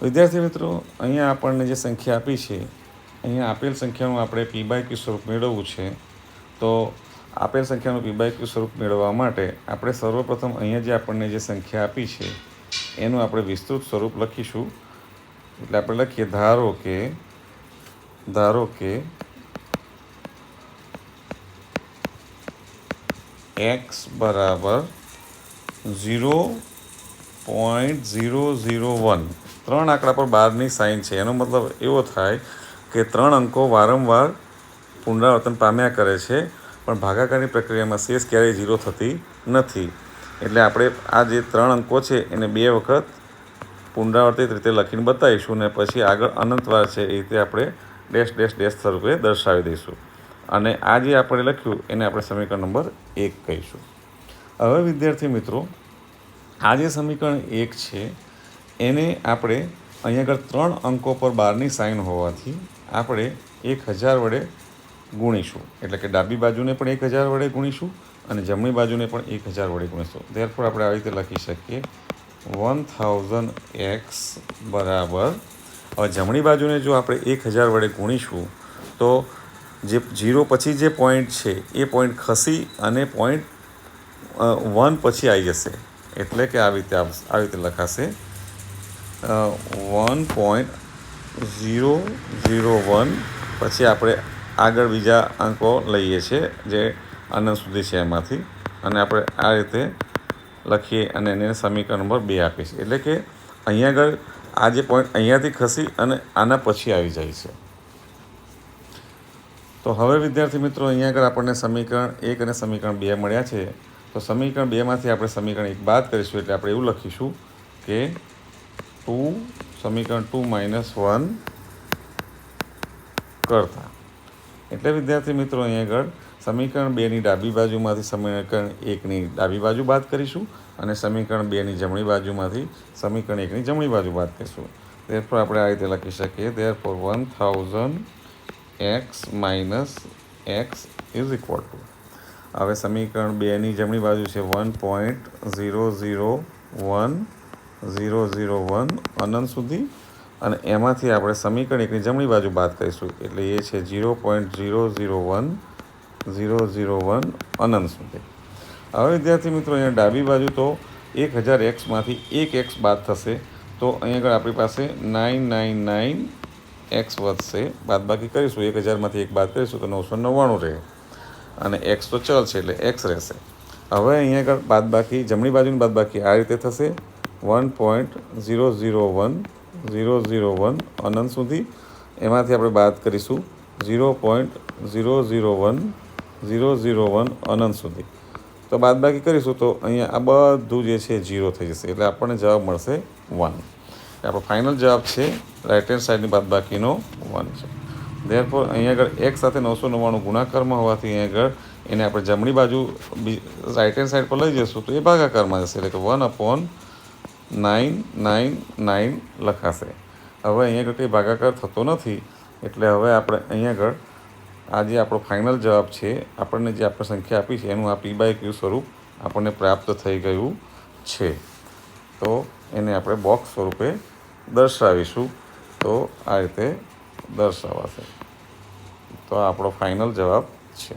વિદ્યાર્થી મિત્રો, અહીંયા આપણને જે સંખ્યા આપી છે, અહીંયા આપેલ સંખ્યાનું આપણે પી બાય ક્યુ સ્વરૂપ મેળવવું છે. તો આપેલ સંખ્યાનું પી બાય ક્યુ સ્વરૂપ મેળવવા માટે આપણે સર્વપ્રથમ અહીંયા જે આપણને જે સંખ્યા આપી છે એનું આપણે વિસ્તૃત સ્વરૂપ લખીશું. એટલે આપણે લખીએ ધારો કે x બરાબર 0.001. 3 આંકડા પર 12ની સાઇન છે. એનો મતલબ એવો થાય કે 3 અંકો વારંવાર પુનરાવર્તન પામ્યા કરે છે, પણ ભાગાકારની પ્રક્રિયામાં શેષ ક્યારેય 0 થતી નથી. એટલે આપણે આ જે 3 અંકો છે એને 2 વખત પુનરાવર્તિત રીતે લખીને બતાવીશું, અને પછી આગળ અનંતવાર છે એ રીતે આપણે ડેશ ડેશ ડેશ સ્વરૂપે દર્શાવી દઈશું. અને આ જે આપણે લખ્યું એને આપણે સમીકરણ નંબર 1 કહીશું. હવે વિદ્યાર્થી મિત્રો, આ જે સમીકરણ 1 છે એને આપણે અહીંયા આગળ 3 અંકો પર 12ની સાઇન હોવાથી આપણે 1000 વડે ગુણીશું. એટલે કે ડાબી બાજુને પણ 1000 વડે ગુણીશું અને જમણી બાજુને પણ 1000 વડે ગુણીશું. ધેરફોર આપણે આવી રીતે લખી શકીએ 1000x બરાબર, હવે જમણી બાજુને જો આપણે 1000 વડે ગુણીશું તો જે 0 પછી જે પોઈન્ટ છે એ પોઈન્ટ ખસી અને પોઈન્ટ 1 પછી આવી જશે. એટલે કે આવી રીતે લખાશે 1.001. પછી આપણે આગળ બીજા અંકો લઈએ છીએ જે અનંત સુધી છે એમાંથી, અને આપણે આ રીતે લખીએ અને એને સમીકરણ નંબર 2 આપીએ છીએ. એટલે કે અહીંયા આગળ આ જે પોઈન્ટ અહીંયાથી ખસી અને આના પછી આવી જાય છે. તો હવે વિદ્યાર્થી મિત્રો, અહીંયા આગળ આપણને સમીકરણ 1 અને સમીકરણ 2 મળ્યા છે. તો સમીકરણ 2માંથી આપણે સમીકરણ 1 બાદ કરીશું. એટલે આપણે એવું લખીશું કે સમીકરણ 2 - 1 કરતા. એટલે વિદ્યાર્થી મિત્રો, અહીંયા આગળ સમીકરણ 2ની ડાબી બાજુમાંથી સમીકરણ 1ની ડાબી બાજુ બાદ કરીશું અને સમીકરણ 2ની જમણી બાજુમાંથી સમીકરણ 1ની જમણી બાજુ બાદ કરીશું. ધેરફોર આપણે આ રીતે લખી શકીએ therefore 1000x - x is equal to, હવે સમીકરણ 2ની જમણી બાજુ છે 1.001 અનંત સુધી, અને એમાંથી આપણે સમીકરણ 1ની જમણી બાજુ બાદ કરીશું. એટલે એ છે 0.001 અનંત સુધી. હવે વિદ્યાર્થી મિત્રો, અહીંયા ડાબી બાજુ તો 1000xમાંથી 1x બાદ થશે. તો અહીં આગળ આપણી પાસે 999x વધશે. બાદબાકી કરીશું, 1000માંથી 1 બાદ કરીશું તો 999 રહે, અને x તો ચલ છે એટલે x રહેશે. હવે અહીંયા આગળ બાદબાકી, જમણી બાજુની બાદબાકી આ રીતે થશે 1.001 અનંત સુધી. એમાંથી આપણે બાદ કરીશું 0.001 અનંત સુધી. તો બાદબાકી કરીશું તો અહીંયા આ બધું જે છે 0 થઈ જશે. એટલે આપણને જવાબ મળશે 1. આપણો ફાઇનલ જવાબ છે રાઇટ હેન્ડ સાઈડની બાદબાકીનો 1 છે. ધેરફોર અહીંયા આગળ x સાથે 999 ગુણાકારમાં હોવાથી અહીંયા આગળ એને આપણે જમણી બાજુ રાઇટ હેન્ડ સાઈડ પર લઈ જઈશું તો એ ભાગાકારમાં જશે. એટલે કે 1/999 લખાશે. હવે અહીંયા આગળ કંઈ ભાગાકાર થતો નથી, એટલે હવે આપણે અહીંયા આગળ આ જે આપણો ફાઇનલ જવાબ છે, આપણને જે આપણે સંખ્યા આપી છે એનું આ પી બાય ક્યુ સ્વરૂપ આપણને પ્રાપ્ત થઈ ગયું છે. તો એને આપણે બોક્સ સ્વરૂપે દર્શાવીશું. તો આ રીતે દર્શાવાશે. તો આ આપણો ફાઇનલ જવાબ છે.